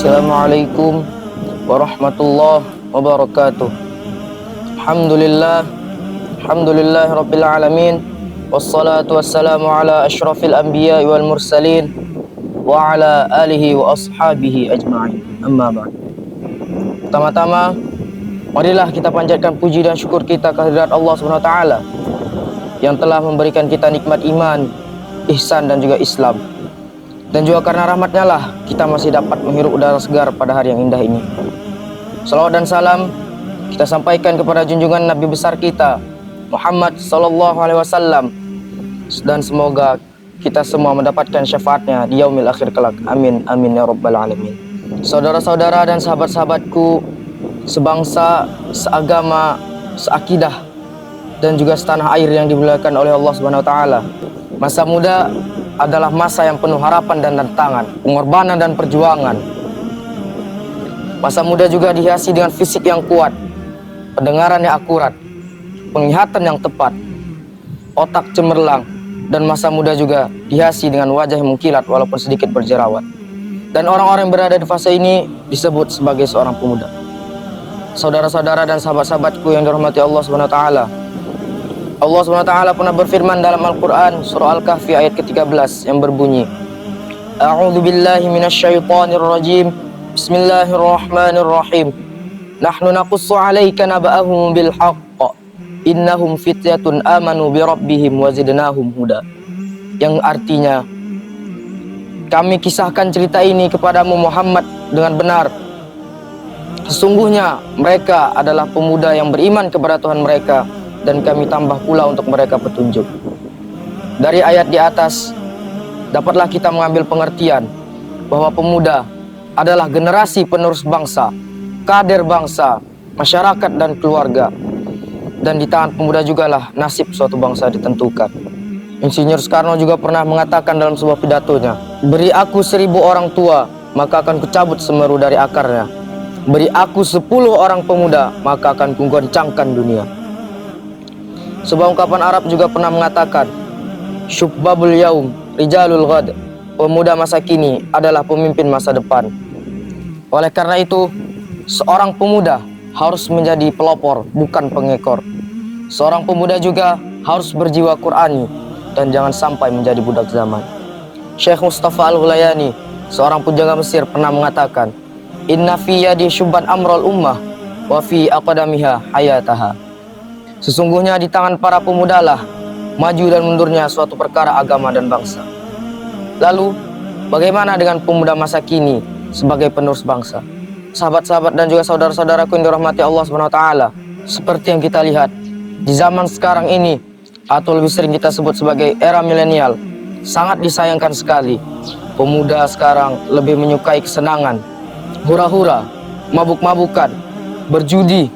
Assalamualaikum warahmatullahi wabarakatuh. Alhamdulillah, Rabbil alamin. Wassalatu wassalamu ala asyrafil anbiya wal mursalin wa ala alihi wa ashabihi ajma'in. Amma ba'd. Pertama-tama, marilah kita panjatkan puji dan syukur kita kehadirat Allah Subhanahu wa taala yang telah memberikan kita nikmat iman, ihsan dan juga Islam. Dan juga karena rahmatnya lah kita masih dapat menghirup udara segar pada hari yang indah ini. Salawat dan salam kita sampaikan kepada junjungan Nabi besar kita Muhammad sallallahu alaihi wasallam, dan semoga kita semua mendapatkan syafaatnya di yaumil akhir kelak. Amin amin ya rabbal alamin. Saudara-saudara dan sahabat-sahabatku sebangsa, seagama, seakidah dan juga setanah air yang dimuliakan oleh Allah Subhanahu wa taala. Masa muda adalah masa yang penuh harapan dan tantangan, pengorbanan dan perjuangan. Masa muda juga dihiasi dengan fisik yang kuat, pendengaran yang akurat, penglihatan yang tepat, otak cemerlang, dan masa muda juga dihiasi dengan wajah yang mengkilat walaupun sedikit berjerawat. Dan orang-orang yang berada di fase ini disebut sebagai seorang pemuda. Saudara-saudara dan sahabat-sahabatku yang dirahmati Allah Subhanahu wa taala, Allah SWT pernah berfirman dalam Al-Quran surah Al-Kahfi ayat ke-13 yang berbunyi, A'udzu billahi minasyaitonir rajim. Bismillahirrahmanirrahim. Nahnu naqussu 'alaika naba'ahum bil haqq. Innahum fityatun amanu bi rabbihim wa zidnahum huda. Yang artinya, kami kisahkan cerita ini kepadamu Muhammad dengan benar. Sesungguhnya mereka adalah pemuda yang beriman kepada Tuhan mereka, dan kami tambah pula untuk mereka petunjuk. Dari ayat di atas dapatlah kita mengambil pengertian bahwa pemuda adalah generasi penerus bangsa, kader bangsa, masyarakat dan keluarga. Dan di tangan pemuda jugalah nasib suatu bangsa ditentukan. Insinyur Soekarno juga pernah mengatakan dalam sebuah pidatonya, beri aku 1000 orang tua, maka akan kucabut semeru dari akarnya. Beri aku 10 orang pemuda, maka akan kugoncangkan dunia. Sebuah ungkapan Arab juga pernah mengatakan, syubbabul yaum rijalul ghad, pemuda masa kini adalah pemimpin masa depan. Oleh karena itu, seorang pemuda harus menjadi pelopor, bukan pengekor. Seorang pemuda juga harus berjiwa Qur'ani dan jangan sampai menjadi budak zaman. Syekh Mustafa Al-Hulayani, seorang pujangga Mesir, pernah mengatakan, inna fi yadi syubban amrul ummah wa fi aqdamiha hayataha. Sesungguhnya di tangan para pemudalah maju dan mundurnya suatu perkara agama dan bangsa. Lalu, bagaimana dengan pemuda masa kini sebagai penerus bangsa? Sahabat-sahabat dan juga saudara-saudaraku yang dirahmati Allah SWT, seperti yang kita lihat di zaman sekarang ini, atau lebih sering kita sebut sebagai era milenial, sangat disayangkan sekali. Pemuda sekarang lebih menyukai kesenangan, hura-hura, mabuk-mabukan, berjudi,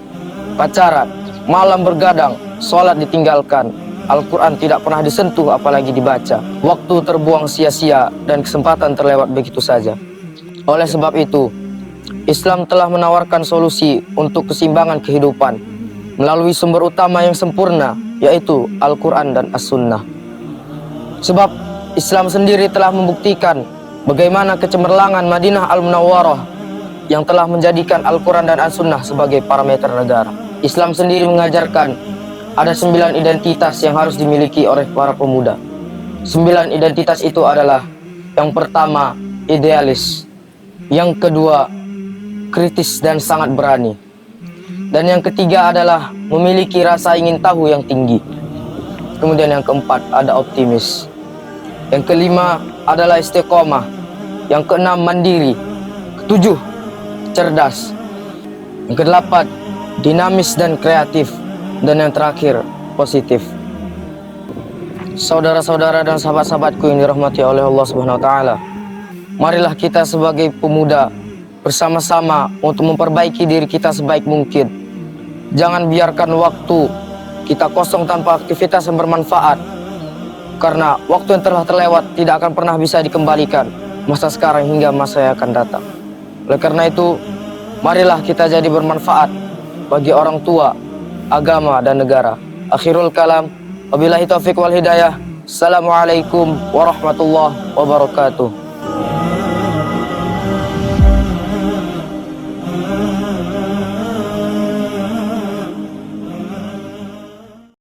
pacaran, malam bergadang, sholat ditinggalkan, Al-Quran tidak pernah disentuh apalagi dibaca. Waktu terbuang sia-sia dan kesempatan terlewat begitu saja. Oleh sebab itu, Islam telah menawarkan solusi untuk keseimbangan kehidupan melalui sumber utama yang sempurna, yaitu Al-Quran dan As-Sunnah. Sebab Islam sendiri telah membuktikan bagaimana kecemerlangan Madinah Al-Munawwarah yang telah menjadikan Al-Quran dan As-Sunnah sebagai parameter negara. Islam sendiri mengajarkan ada 9 identitas yang harus dimiliki oleh para pemuda. 9 identitas itu adalah, yang pertama, idealis. Yang kedua, kritis dan sangat berani. Dan yang ketiga adalah memiliki rasa ingin tahu yang tinggi. Kemudian yang keempat, ada optimis. Yang kelima adalah istiqomah. Yang keenam, mandiri. Ketujuh, cerdas. Yang kedelapan, dinamis dan kreatif. Dan yang terakhir, positif. Saudara-saudara dan sahabat-sahabatku yang dirahmati oleh Allah Subhanahu wa taala, marilah kita sebagai pemuda bersama-sama untuk memperbaiki diri kita sebaik mungkin. Jangan biarkan waktu kita kosong tanpa aktivitas yang bermanfaat, karena waktu yang telah terlewat tidak akan pernah bisa dikembalikan, masa sekarang hingga masa yang akan datang. Oleh karena itu, marilah kita jadi bermanfaat bagi orang tua, agama dan negara. Akhirul kalam, wabillahi taufiq wal hidayah. Assalamualaikum warahmatullahi wabarakatuh.